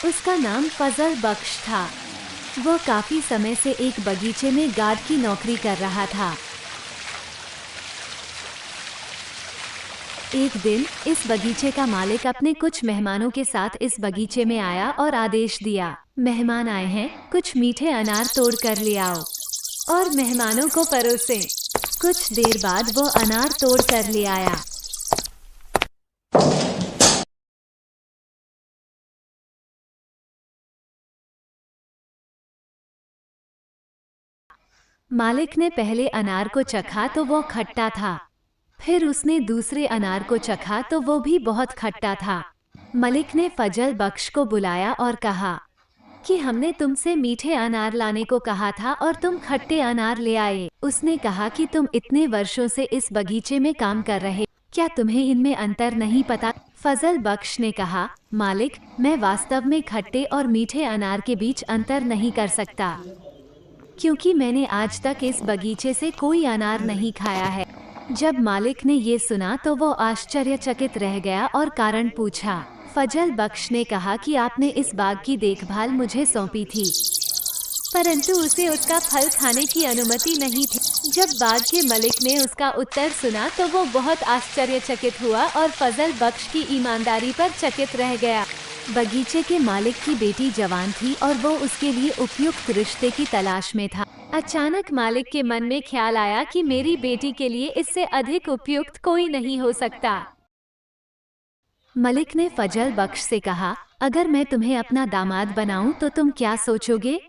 उसका नाम फजल बख्श था। वो काफी समय से एक बगीचे में गार्ड की नौकरी कर रहा था। एक दिन इस बगीचे का मालिक अपने कुछ मेहमानों के साथ इस बगीचे में आया और आदेश दिया, मेहमान आए हैं, कुछ मीठे अनार तोड़ कर ले आओ और मेहमानों को परोसें। कुछ देर बाद वो अनार तोड़ कर ले आया। मालिक ने पहले अनार को चखा तो वो खट्टा था। फिर उसने दूसरे अनार को चखा तो वो भी बहुत खट्टा था। मलिक ने फजल बख्श को बुलाया और कहा कि हमने तुमसे मीठे अनार लाने को कहा था और तुम खट्टे अनार ले आए। उसने कहा कि तुम इतने वर्षों से इस बगीचे में काम कर रहे, क्या तुम्हें इनमें अंतर नहीं पता? फजल बख्श ने कहा, मालिक, मैं वास्तव में खट्टे और मीठे अनार के बीच अंतर नहीं कर सकता, क्योंकि मैंने आज तक इस बगीचे से कोई अनार नहीं खाया है। जब मालिक ने ये सुना तो वो आश्चर्यचकित रह गया और कारण पूछा। फजल बख्श ने कहा कि आपने इस बाग की देखभाल मुझे सौंपी थी, परंतु उसे उसका फल खाने की अनुमति नहीं थी। जब बाग के मालिक ने उसका उत्तर सुना तो वो बहुत आश्चर्यचकित हुआ और फजल बख्श की ईमानदारी पर चकित रह गया। बगीचे के मालिक की बेटी जवान थी और वो उसके लिए उपयुक्त रिश्ते की तलाश में था। अचानक मालिक के मन में ख्याल आया कि मेरी बेटी के लिए इससे अधिक उपयुक्त कोई नहीं हो सकता। मलिक ने फजल बख्श से कहा, अगर मैं तुम्हें अपना दामाद बनाऊं तो तुम क्या सोचोगे?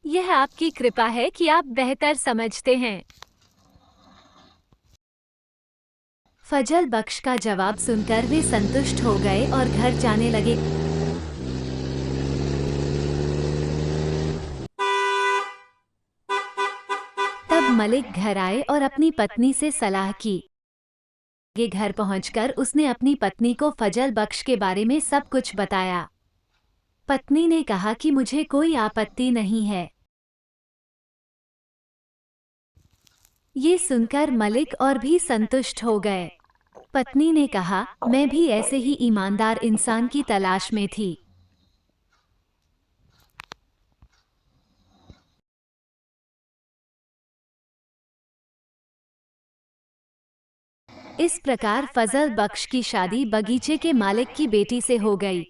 यह आपकी कृपा है कि आप बेहतर समझते हैं। फजल बख्श का जवाब सुनकर वे संतुष्ट हो गए और घर जाने लगे। तब मलिक घर आए और अपनी पत्नी से सलाह की। ये घर पहुंचकर उसने अपनी पत्नी को फजल बख्श के बारे में सब कुछ बताया। पत्नी ने कहा कि मुझे कोई आपत्ति नहीं है। ये सुनकर मलिक और भी संतुष्ट हो गए। पत्नी ने कहा, मैं भी ऐसे ही ईमानदार इंसान की तलाश में थी। इस प्रकार फजल बख्श की शादी बगीचे के मालिक की बेटी से हो गई।